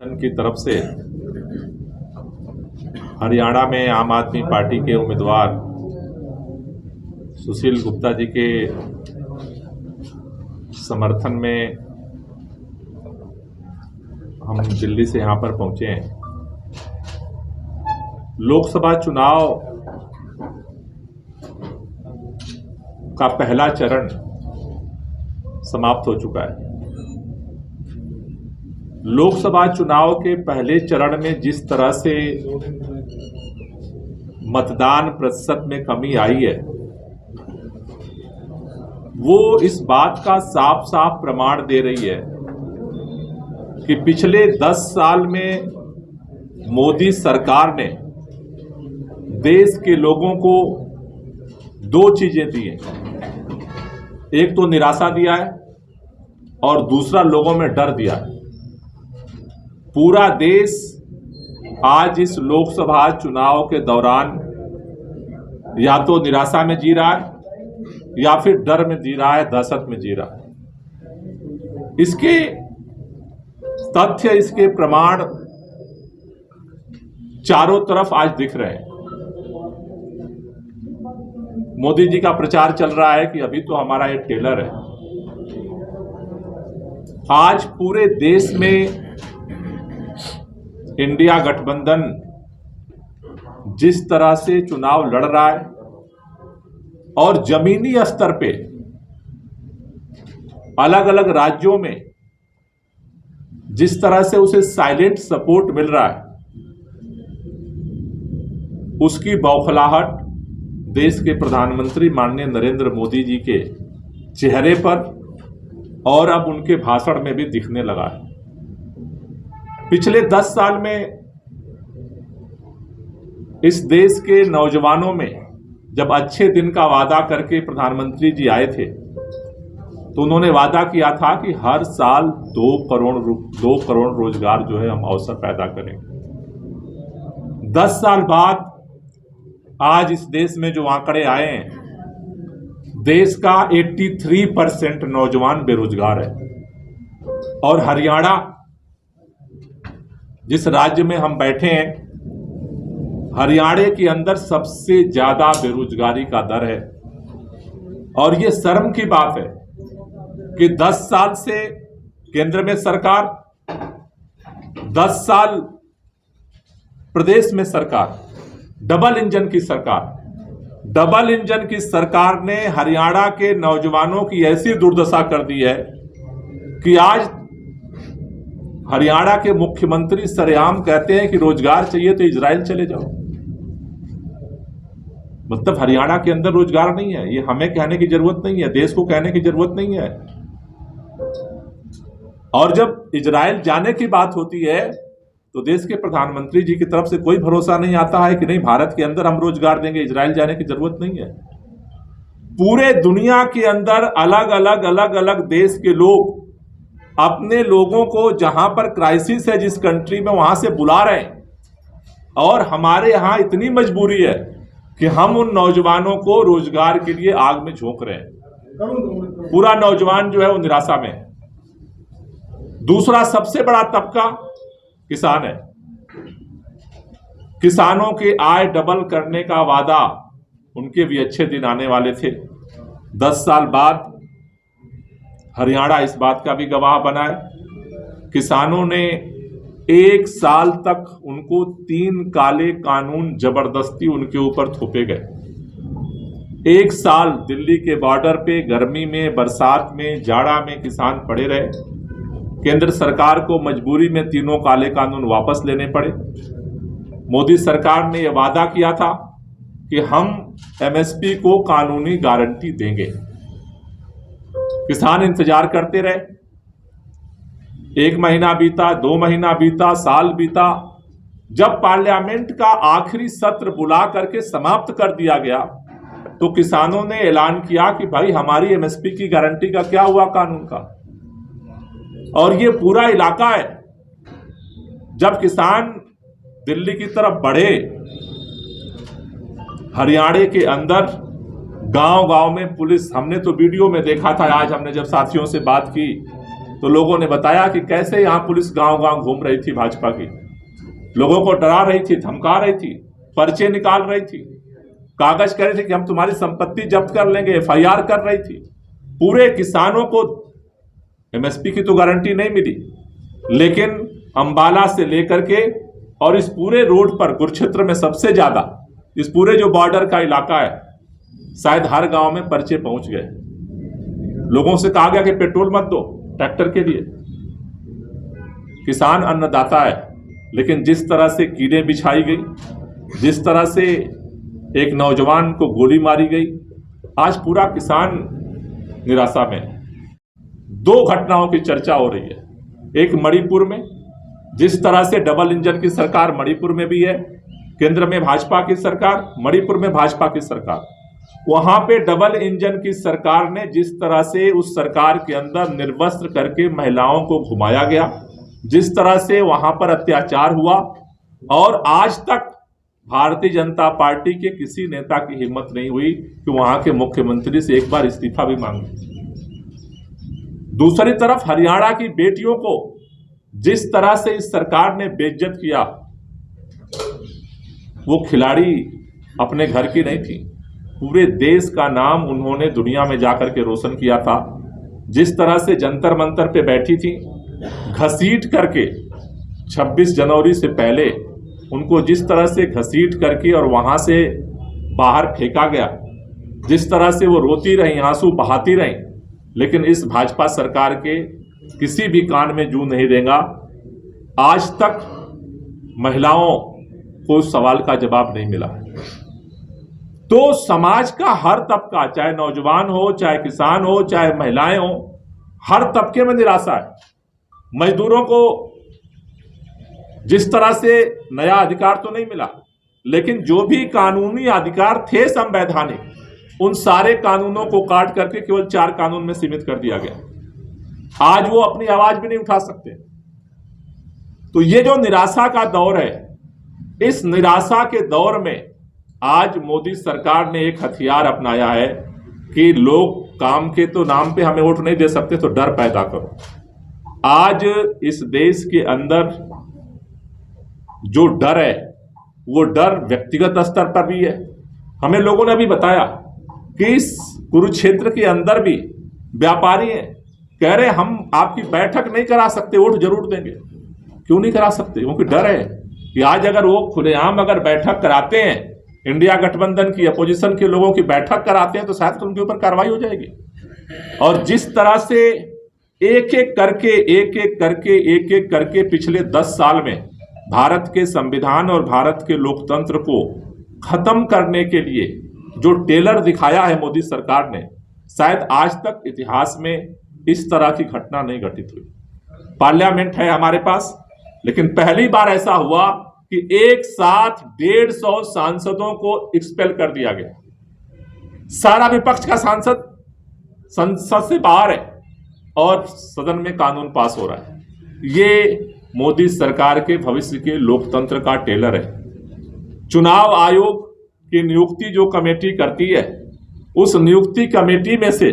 की तरफ से हरियाणा में आम आदमी पार्टी के उम्मीदवार सुशील गुप्ता जी के समर्थन में हम दिल्ली से यहाँ पर पहुँचे हैं। लोकसभा चुनाव का पहला चरण समाप्त हो चुका है। लोकसभा चुनाव के पहले चरण में जिस तरह से मतदान प्रतिशत में कमी आई है, वो इस बात का साफ साफ प्रमाण दे रही है कि पिछले 10 साल में मोदी सरकार ने देश के लोगों को 2 चीजें दी हैं। एक तो निराशा दिया है और दूसरा लोगों में डर दिया है। पूरा देश आज इस लोकसभा चुनाव के दौरान या तो निराशा में जी रहा है या फिर डर में जी रहा है, दहशत में जी रहा है। इसके तथ्य, इसके प्रमाण चारों तरफ आज दिख रहे हैं। मोदी जी का प्रचार चल रहा है कि अभी तो हमारा ये टेलर है। आज पूरे देश में इंडिया गठबंधन जिस तरह से चुनाव लड़ रहा है और जमीनी स्तर पे अलग अलग राज्यों में जिस तरह से उसे साइलेंट सपोर्ट मिल रहा है, उसकी बौखलाहट देश के प्रधानमंत्री माननीय नरेंद्र मोदी जी के चेहरे पर और अब उनके भाषण में भी दिखने लगा है। पिछले 10 साल में इस देश के नौजवानों में जब अच्छे दिन का वादा करके प्रधानमंत्री जी आए थे तो उन्होंने वादा किया था कि हर साल 2 करोड़ रोजगार जो है हम अवसर पैदा करेंगे। 10 साल बाद आज इस देश में जो आंकड़े आए हैं, देश का 83% नौजवान बेरोजगार है और हरियाणा जिस राज्य में हम बैठे हैं, हरियाणा के अंदर सबसे ज्यादा बेरोजगारी का दर है। और ये शर्म की बात है कि 10 साल से केंद्र में सरकार, 10 साल प्रदेश में सरकार, डबल इंजन की सरकार ने हरियाणा के नौजवानों की ऐसी दुर्दशा कर दी है कि आज हरियाणा के मुख्यमंत्री सरेआम कहते हैं कि रोजगार चाहिए तो इजराइल चले जाओ। मतलब हरियाणा के अंदर रोजगार नहीं है। ये हमें कहने की जरूरत नहीं है, देश को कहने की जरूरत नहीं है। और जब इजराइल जाने की बात होती है तो देश के प्रधानमंत्री जी की तरफ से कोई भरोसा नहीं आता है कि नहीं, भारत के अंदर हम रोजगार देंगे, इजराइल जाने की जरूरत नहीं है। पूरे दुनिया के अंदर अलग अलग देश के लोग अपने लोगों को जहां पर क्राइसिस है, जिस कंट्री में, वहां से बुला रहे हैं। और हमारे यहां इतनी मजबूरी है कि हम उन नौजवानों को रोजगार के लिए आग में झोंक रहे हैं। पूरा नौजवान जो है वो निराशा में है। दूसरा सबसे बड़ा तबका किसान है। किसानों के आय डबल करने का वादा, उनके भी अच्छे दिन आने वाले थे। 10 साल बाद हरियाणा इस बात का भी गवाह बना है। किसानों ने 1 साल तक उनको 3 काले कानून जबरदस्ती उनके ऊपर थोपे गए। 1 साल दिल्ली के बॉर्डर पे गर्मी में, बरसात में, जाड़ा में किसान पड़े रहे। केंद्र सरकार को मजबूरी में 3 काले कानून वापस लेने पड़े। मोदी सरकार ने यह वादा किया था कि हम एमएसपी को कानूनी गारंटी देंगे। किसान इंतजार करते रहे। 1 महीना बीता, 2 महीना बीता, साल बीता। जब पार्लियामेंट का आखिरी सत्र बुला करके समाप्त कर दिया गया तो किसानों ने ऐलान किया कि भाई हमारी एमएसपी की गारंटी का क्या हुआ कानून का। और ये पूरा इलाका है, जब किसान दिल्ली की तरफ बढ़े, हरियाणा के अंदर गांव-गांव में पुलिस, हमने तो वीडियो में देखा था, आज हमने जब साथियों से बात की तो लोगों ने बताया कि कैसे यहां पुलिस गांव गांव घूम रही थी भाजपा की, लोगों को डरा रही थी, धमका रही थी, पर्चे निकाल रही थी, कागज कह रही थी कि हम तुम्हारी संपत्ति जब्त कर लेंगे, एफआईआर कर रही थी। पूरे किसानों को एमएसपी की तो गारंटी नहीं मिली, लेकिन अंबाला से लेकर के और इस पूरे रोड पर कुरुक्षेत्र में सबसे ज्यादा, इस पूरे जो बॉर्डर का इलाका है, शायद हर गांव में पर्चे पहुंच गए। लोगों से कहा गया कि पेट्रोल मत दो ट्रैक्टर के लिए। किसान अन्नदाता है, लेकिन जिस तरह से कीड़े बिछाई गई, जिस तरह से एक नौजवान को गोली मारी गई, आज पूरा किसान निराशा में है। दो घटनाओं की चर्चा हो रही है। एक मणिपुर में, जिस तरह से डबल इंजन की सरकार मणिपुर में भी है, केंद्र में भाजपा की सरकार, मणिपुर में भाजपा की सरकार। वहां पे डबल इंजन की सरकार ने जिस तरह से उस सरकार के अंदर निर्वस्त्र करके महिलाओं को घुमाया गया, जिस तरह से वहां पर अत्याचार हुआ, और आज तक भारतीय जनता पार्टी के किसी नेता की हिम्मत नहीं हुई कि वहां के मुख्यमंत्री से एक बार इस्तीफा भी मांगे। दूसरी तरफ हरियाणा की बेटियों को जिस तरह से इस सरकार ने बेइज्जत किया, वो खिलाड़ी अपने घर की नहीं थी, पूरे देश का नाम उन्होंने दुनिया में जाकर के रोशन किया था। जिस तरह से जंतर मंतर पे बैठी थी, घसीट करके 26 जनवरी से पहले उनको जिस तरह से घसीट करके और वहां से बाहर फेंका गया, जिस तरह से वो रोती रही, आंसू बहाती रही, लेकिन इस भाजपा सरकार के किसी भी कान में जू नहीं देगा। आज तक महिलाओं को उस सवाल का जवाब नहीं मिला। तो समाज का हर तबका, चाहे नौजवान हो, चाहे किसान हो, चाहे महिलाएं हो, हर तबके में निराशा है। मजदूरों को जिस तरह से नया अधिकार तो नहीं मिला, लेकिन जो भी कानूनी अधिकार थे संवैधानिक, उन सारे कानूनों को काट करके केवल 4 कानून में सीमित कर दिया गया। आज वो अपनी आवाज भी नहीं उठा सकते। तो ये जो निराशा का दौर है, इस निराशा के दौर में आज मोदी सरकार ने एक हथियार अपनाया है कि लोग काम के तो नाम पे हमें वोट नहीं दे सकते, तो डर पैदा करो। आज इस देश के अंदर जो डर है, वो डर व्यक्तिगत स्तर पर भी है। हमें लोगों ने अभी बताया कि इस कुरुक्षेत्र के अंदर भी व्यापारी हैं, कह रहे हम आपकी बैठक नहीं करा सकते, वोट जरूर देंगे। क्यों नहीं करा सकते? क्योंकि डर है कि आज अगर वो खुलेआम अगर बैठक कराते हैं, इंडिया गठबंधन की अपोजिशन के लोगों की बैठक कराते हैं, तो शायद उनके ऊपर कार्रवाई हो जाएगी। और जिस तरह से एक एक करके पिछले 10 साल में भारत के संविधान और भारत के लोकतंत्र को खत्म करने के लिए जो टेलर दिखाया है मोदी सरकार ने, शायद आज तक इतिहास में इस तरह की घटना नहीं घटित हुई। पार्लियामेंट है हमारे पास, लेकिन पहली बार ऐसा हुआ कि एक साथ 150 सांसदों को एक्सपेल कर दिया गया। सारा विपक्ष का सांसद संसद से बाहर है और सदन में कानून पास हो रहा है। ये मोदी सरकार के भविष्य के लोकतंत्र का टेलर है। चुनाव आयोग की नियुक्ति जो कमेटी करती है, उस नियुक्ति कमेटी में से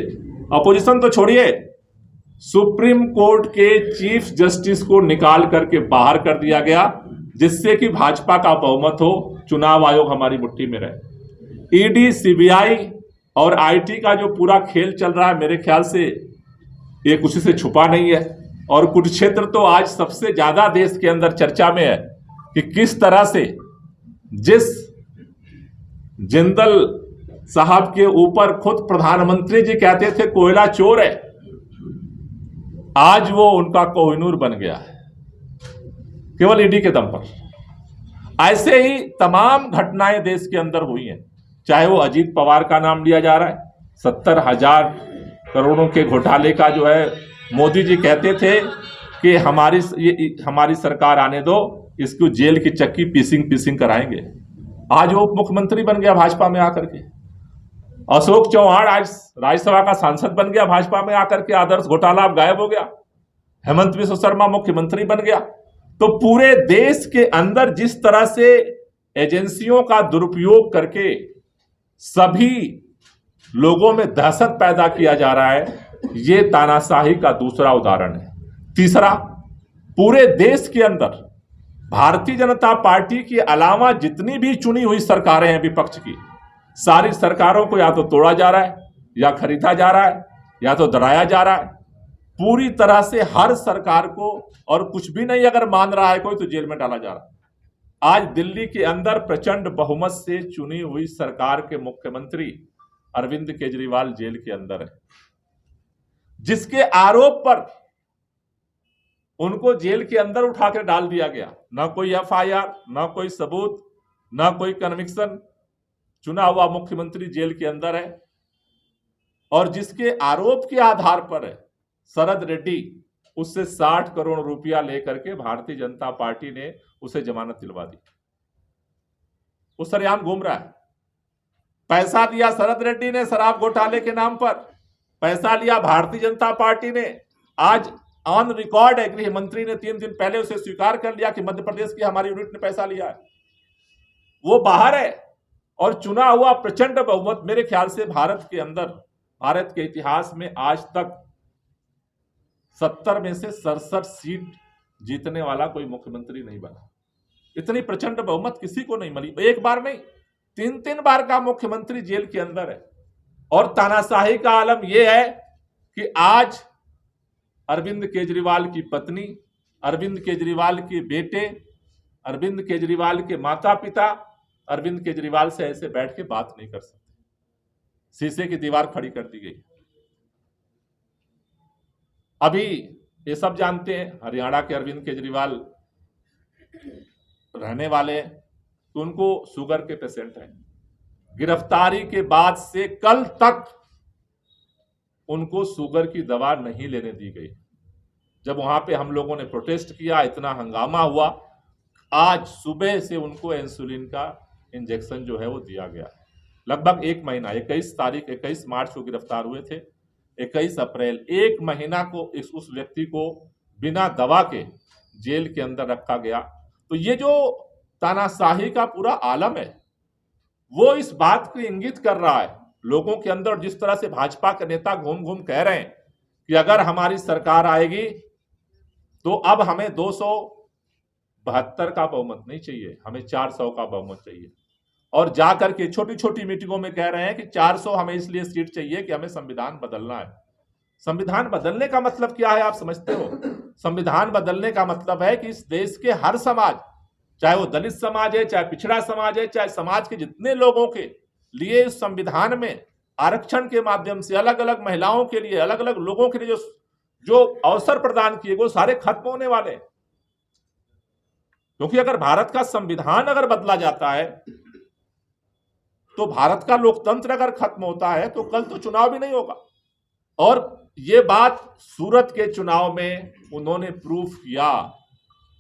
अपोजिशन तो छोड़िए, सुप्रीम कोर्ट के चीफ जस्टिस को निकाल करके बाहर कर दिया गया, जिससे कि भाजपा का बहुमत हो, चुनाव आयोग हमारी मुट्ठी में रहे। ईडी, सीबीआई और आईटी का जो पूरा खेल चल रहा है, मेरे ख्याल से ये कुछ से छुपा नहीं है। और कुरुक्षेत्र तो आज सबसे ज्यादा देश के अंदर चर्चा में है कि किस तरह से जिस जिंदल साहब के ऊपर खुद प्रधानमंत्री जी कहते थे कोयला चोर है, आज वो उनका कोहिनूर बन गया है केवल ईडी के दम पर। ऐसे ही तमाम घटनाएं देश के अंदर हुई हैं। चाहे वो अजीत पवार का नाम लिया जा रहा है, 70,000 करोड़ों के घोटाले का जो है, मोदी जी कहते थे कि हमारी सरकार आने दो, इसको जेल की चक्की पीसिंग कराएंगे। आज वो उप मुख्यमंत्री बन गया भाजपा में आकर के। अशोक चौहान आज राज्यसभा का सांसद बन गया भाजपा में आकर के। आदर्श घोटाला अब गायब हो गया। हेमंत बिश्व शर्मा मुख्यमंत्री बन गया। तो पूरे देश के अंदर जिस तरह से एजेंसियों का दुरुपयोग करके सभी लोगों में दहशत पैदा किया जा रहा है, ये तानाशाही का दूसरा उदाहरण है। तीसरा, पूरे देश के अंदर भारतीय जनता पार्टी के अलावा जितनी भी चुनी हुई सरकारें हैं विपक्ष की, सारी सरकारों को या तो तोड़ा जा रहा है, या खरीदा जा रहा है, या तो डराया जा रहा है। पूरी तरह से हर सरकार को, और कुछ भी नहीं अगर मान रहा है कोई, तो जेल में डाला जा रहा है। आज दिल्ली के अंदर प्रचंड बहुमत से चुनी हुई सरकार के मुख्यमंत्री अरविंद केजरीवाल जेल के अंदर है, जिसके आरोप पर उनको जेल के अंदर उठाकर डाल दिया गया। ना कोई एफआईआर, ना कोई सबूत, ना कोई कन्विक्शन। चुना हुआ मुख्यमंत्री जेल के अंदर है, और जिसके आरोप के आधार पर है शरद रेड्डी, उससे 60 करोड़ रुपया लेकर के भारतीय जनता पार्टी ने उसे जमानत दिलवा दी। वो सरेआम घूम रहा है। पैसा दिया शरद रेड्डी ने शराब घोटाले के नाम पर, पैसा लिया भारतीय जनता पार्टी ने। आज ऑन रिकॉर्ड है, गृह मंत्री ने 3 दिन पहले उसे स्वीकार कर लिया कि मध्य प्रदेश की हमारी यूनिट ने पैसा लिया है। वो बाहर है, और चुना हुआ प्रचंड बहुमत, मेरे ख्याल से भारत के अंदर, भारत के इतिहास में आज तक 70 में से 67 सीट जीतने वाला कोई मुख्यमंत्री नहीं बना। इतनी प्रचंड बहुमत किसी को नहीं मिली। एक बार नहीं, 3 बार का मुख्यमंत्री जेल के अंदर है। और तानाशाही का आलम यह है कि आज अरविंद केजरीवाल की पत्नी, अरविंद केजरीवाल के बेटे, अरविंद केजरीवाल के माता पिता अरविंद केजरीवाल से ऐसे बैठ के बात नहीं कर सकते। शीशे की दीवार खड़ी कर दी गई। अभी ये सब जानते हैं, हरियाणा के अरविंद केजरीवाल रहने वाले हैं, तो उनको शुगर के पेशेंट हैं। गिरफ्तारी के बाद से कल तक उनको शुगर की दवा नहीं लेने दी गई। जब वहां पे हम लोगों ने प्रोटेस्ट किया, इतना हंगामा हुआ, आज सुबह से उनको इंसुलिन का इंजेक्शन जो है वो दिया गया। लगभग 1 महीना, 21 मार्च को गिरफ्तार हुए थे, 21 अप्रैल, 1 महीना को उस व्यक्ति को बिना दवा के जेल के अंदर रखा गया। तो ये जो तानाशाही का पूरा आलम है, वो इस बात को इंगित कर रहा है लोगों के अंदर। जिस तरह से भाजपा के नेता घूम घूम कह रहे हैं कि अगर हमारी सरकार आएगी तो अब हमें 272 का बहुमत नहीं चाहिए, हमें 400 का बहुमत चाहिए। और जाकर के छोटी छोटी मीटिंगों में कह रहे हैं कि 400 हमें इसलिए सीट चाहिए कि हमें संविधान बदलना है। संविधान बदलने का मतलब क्या है, आप समझते हो? संविधान बदलने का मतलब है कि इस देश के हर समाज, चाहे वो दलित समाज है, चाहे पिछड़ा समाज है, चाहे समाज के जितने लोगों के लिए इस संविधान में आरक्षण के माध्यम से अलग अलग महिलाओं के लिए, अलग अलग लोगों के लिए जो अवसर प्रदान किए, वो सारे खत्म होने वाले हैं। क्योंकि अगर भारत का संविधान अगर बदला जाता है, तो भारत का लोकतंत्र अगर खत्म होता है, तो कल तो चुनाव भी नहीं होगा। और ये बात सूरत के चुनाव में उन्होंने प्रूफ किया।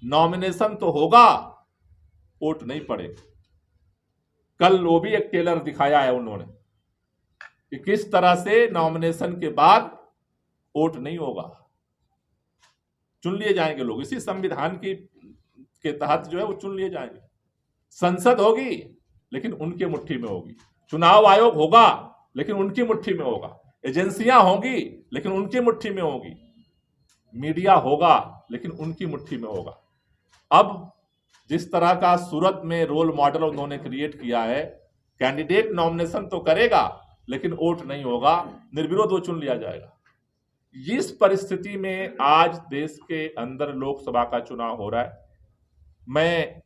नॉमिनेशन तो होगा, वोट नहीं पड़ेगा। कल वो भी एक टेलर दिखाया है उन्होंने कि किस तरह से नॉमिनेशन के बाद वोट नहीं होगा, चुन लिए जाएंगे लोग। इसी संविधान के तहत जो है वो चुन लिए जाएंगे। संसद होगी लेकिन उनकी मुट्ठी में होगी, चुनाव आयोग होगा लेकिन उनकी मुट्ठी में होगा, एजेंसियां होंगी लेकिन उनकी मुट्ठी में होगी, मीडिया होगा लेकिन उनकी मुट्ठी में होगा। अब जिस तरह का सूरत में रोल मॉडल उन्होंने क्रिएट किया है, कैंडिडेट नॉमिनेशन तो करेगा लेकिन वोट नहीं होगा, निर्विरोध वो चुन लिया जाएगा। इस परिस्थिति में आज देश के अंदर लोकसभा का चुनाव हो रहा है। मैं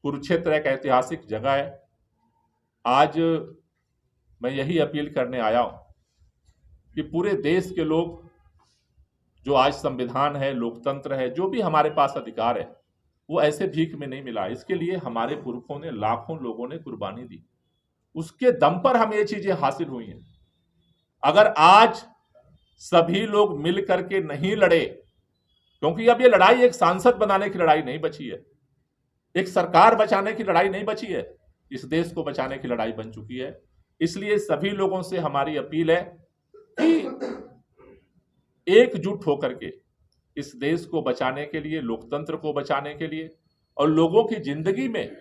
कुरुक्षेत्र एक ऐतिहासिक जगह है, आज मैं यही अपील करने आया हूं कि पूरे देश के लोग, जो आज संविधान है, लोकतंत्र है, जो भी हमारे पास अधिकार है, वो ऐसे भीख में नहीं मिला। इसके लिए हमारे पुरखों ने, लाखों लोगों ने कुर्बानी दी, उसके दम पर हमें ये चीजें हासिल हुई हैं। अगर आज सभी लोग मिल करके नहीं लड़े, क्योंकि अब ये लड़ाई एक सांसद बनाने की लड़ाई नहीं बची है, एक सरकार बचाने की लड़ाई नहीं बची है, इस देश को बचाने की लड़ाई बन चुकी है। इसलिए सभी लोगों से हमारी अपील है कि एकजुट होकर के इस देश को बचाने के लिए, लोकतंत्र को बचाने के लिए, और लोगों की जिंदगी में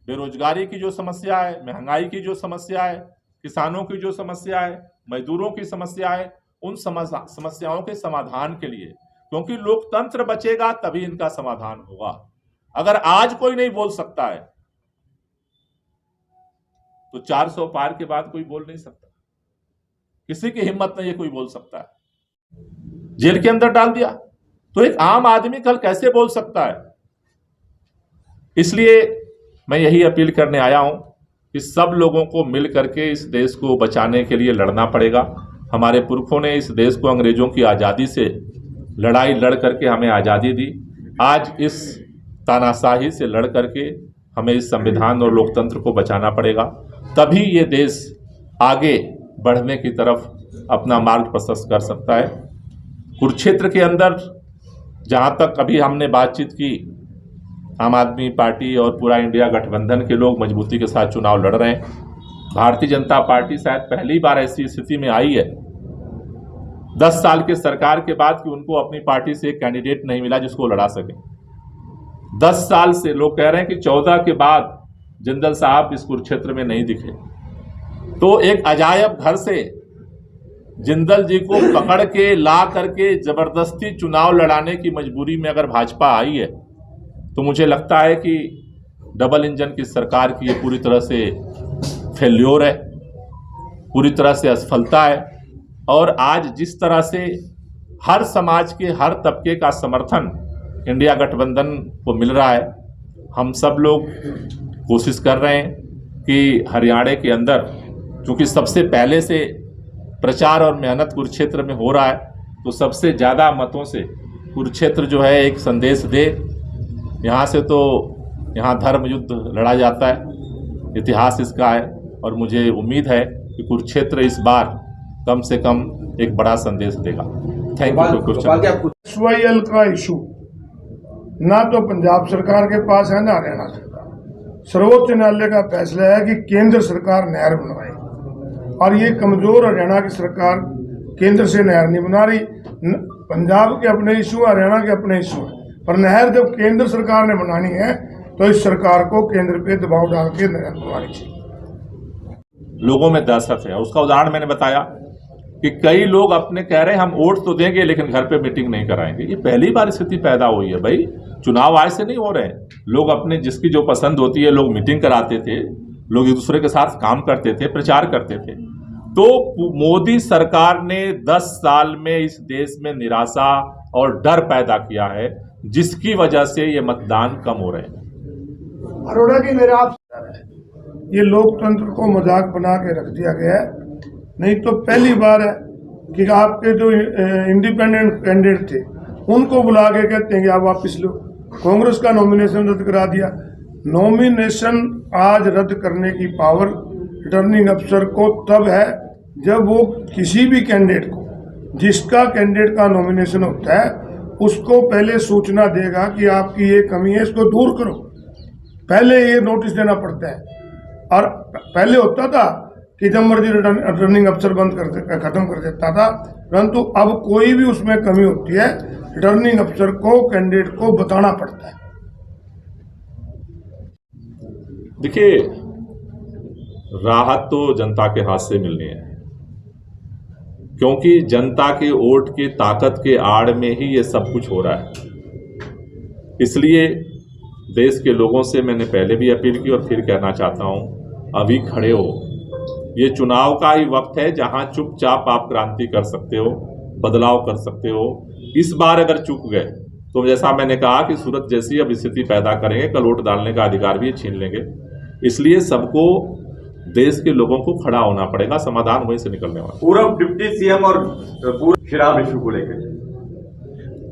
बेरोजगारी की जो समस्या है, महंगाई की जो समस्या है, किसानों की जो समस्या है, मजदूरों की समस्या है, उन समस्याओं के समाधान के लिए क्योंकि लोकतंत्र बचेगा तभी इनका समाधान होगा। अगर आज कोई नहीं बोल सकता है तो 400 पार के बाद कोई बोल नहीं सकता। किसी की हिम्मत नहीं है कोई बोल सकता है। जेल के अंदर डाल दिया तो एक आम आदमी कल कैसे बोल सकता है। इसलिए मैं यही अपील करने आया हूं कि सब लोगों को मिल करके इस देश को बचाने के लिए लड़ना पड़ेगा। हमारे पुरखों ने इस देश को अंग्रेजों की आज़ादी से लड़ाई लड़ करके हमें आज़ादी दी। आज इस तानाशाही से लड़ करके हमें इस संविधान और लोकतंत्र को बचाना पड़ेगा, तभी ये देश आगे बढ़ने की तरफ अपना मार्ग प्रशस्त कर सकता है। कुरुक्षेत्र के अंदर जहाँ तक अभी हमने बातचीत की, आम आदमी पार्टी और पूरा इंडिया गठबंधन के लोग मजबूती के साथ चुनाव लड़ रहे हैं। भारतीय जनता पार्टी शायद पहली बार ऐसी स्थिति में आई है 10 साल के सरकार के बाद कि उनको अपनी पार्टी से एक कैंडिडेट नहीं मिला जिसको लड़ा सके। 10 साल से लोग कह रहे हैं कि 14 के बाद जिंदल साहब इस कुरुक्षेत्र में नहीं दिखे। तो एक अजायब घर से जिंदल जी को पकड़ के ला करके जबरदस्ती चुनाव लड़ाने की मजबूरी में अगर भाजपा आई है तो मुझे लगता है कि डबल इंजन की सरकार की ये पूरी तरह से फेल्योर है, पूरी तरह से असफलता है। और आज जिस तरह से हर समाज के हर तबके का समर्थन इंडिया गठबंधन को मिल रहा है, हम सब लोग कोशिश कर रहे हैं कि हरियाणा के अंदर, क्योंकि सबसे पहले से प्रचार और मेहनत कुरुक्षेत्र में हो रहा है, तो सबसे ज़्यादा मतों से कुरुक्षेत्र जो है एक संदेश दे। यहाँ से तो यहाँ धर्म युद्ध लड़ा जाता है, इतिहास इसका है, और मुझे उम्मीद है कि कुरुक्षेत्र इस बार कम से कम एक बड़ा संदेश देगा। Thank you. क्वेश्चन SYL का इशू ना तो पंजाब सरकार के पास है ना हरियाणा सरकार। सर्वोच्च न्यायालय का फैसला है कि केंद्र सरकार नहर बनवाए, और ये कमजोर हरियाणा की सरकार केंद्र से नहर नहीं बना रही। पंजाब के अपने इशू, हरियाणा के अपने इशू है, पर नहर जब केंद्र सरकार ने बनानी है तो इस सरकार को केंद्र पे दबाव डाल के नहर बनवानी चाहिए। लोगों में दहशत है। उसका उदाहरण मैंने बताया कि कई लोग अपने कह रहे हैं हम वोट तो देंगे लेकिन घर पे मीटिंग नहीं कराएंगे। ये पहली बार स्थिति पैदा हुई है भाई। चुनाव आज से नहीं हो रहे हैं। लोग अपने जिसकी जो पसंद होती है लोग मीटिंग कराते थे, लोग एक दूसरे के साथ काम करते थे, प्रचार करते थे। तो मोदी सरकार ने 10 साल में इस देश में निराशा और डर पैदा किया है, जिसकी वजह से ये मतदान कम हो रहे हैं। अरोड़ा जी, मेरा आप ये लोकतंत्र को मजाक बना के रख दिया गया है। नहीं तो पहली बार है कि आपके जो इंडिपेंडेंट कैंडिडेट थे उनको बुला के कहते हैं कि आप वापस लो। कांग्रेस का नॉमिनेशन रद्द करा दिया। नॉमिनेशन आज रद्द करने की पावर रिटर्निंग अफसर को तब है जब वो किसी भी कैंडिडेट को, जिसका कैंडिडेट का नॉमिनेशन होता है, उसको पहले सूचना देगा कि आपकी ये कमी है, इसको दूर करो। पहले ये नोटिस देना पड़ता है। और पहले होता था कि जब मर्जी रिटर्निंग अफसर खत्म कर देता था, परंतु अब कोई भी उसमें कमी होती है रिटर्निंग अफसर को कैंडिडेट को बताना पड़ता है। देखिए, राहत तो जनता के हाथ से मिलनी है, क्योंकि जनता के वोट की ताकत के आड़ में ही ये सब कुछ हो रहा है। इसलिए देश के लोगों से मैंने पहले भी अपील की और फिर कहना चाहता हूं, अभी खड़े हो। ये चुनाव का ही वक्त है जहां चुपचाप आप क्रांति कर सकते हो, बदलाव कर सकते हो। इस बार अगर चूक गए तो जैसा मैंने कहा कि सूरत जैसी अब स्थिति पैदा करेंगे, कल वोट डालने का अधिकार भी छीन लेंगे। इसलिए सबको, देश के लोगों को खड़ा होना पड़ेगा। समाधान वहीं से निकलने वाला। पूर्व डिप्टी सीएम और पूर्व शराब इशू को लेकर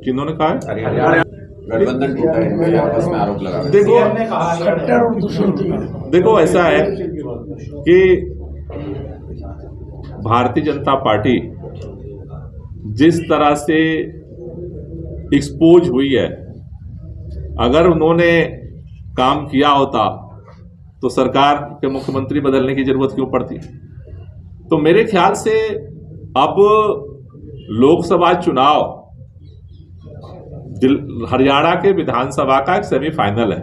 किन्होंने कहा है? गठबंधन टूटा है, आपस में आरोप लगा। देखो ऐसा है कि भारतीय जनता पार्टी जिस तरह से एक्सपोज हुई है, अगर उन्होंने काम किया होता तो सरकार के मुख्यमंत्री बदलने की जरूरत क्यों पड़ती? तो मेरे ख्याल से अब लोकसभा चुनाव, हरियाणा के विधानसभा का एक सेमीफाइनल है,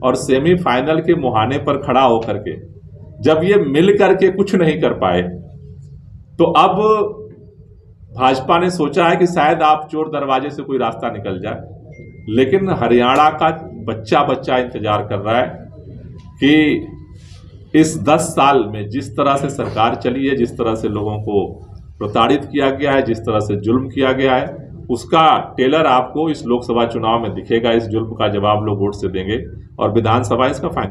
और सेमीफाइनल के मुहाने पर खड़ा होकर के जब ये मिल करके कुछ नहीं कर पाए, तो अब भाजपा ने सोचा है कि शायद आप चोर दरवाजे से कोई रास्ता निकल जाए, लेकिन हरियाणा का बच्चा बच्चा इंतजार कर रहा है कि इस 10 साल में जिस तरह से सरकार चली है, जिस तरह से लोगों को प्रताड़ित किया गया है, जिस तरह से जुल्म किया गया है, उसका टेलर आपको इस लोकसभा चुनाव में दिखेगा। इस जुल्म का जवाब लोग वोट से देंगे और विधानसभा इसका फाइनल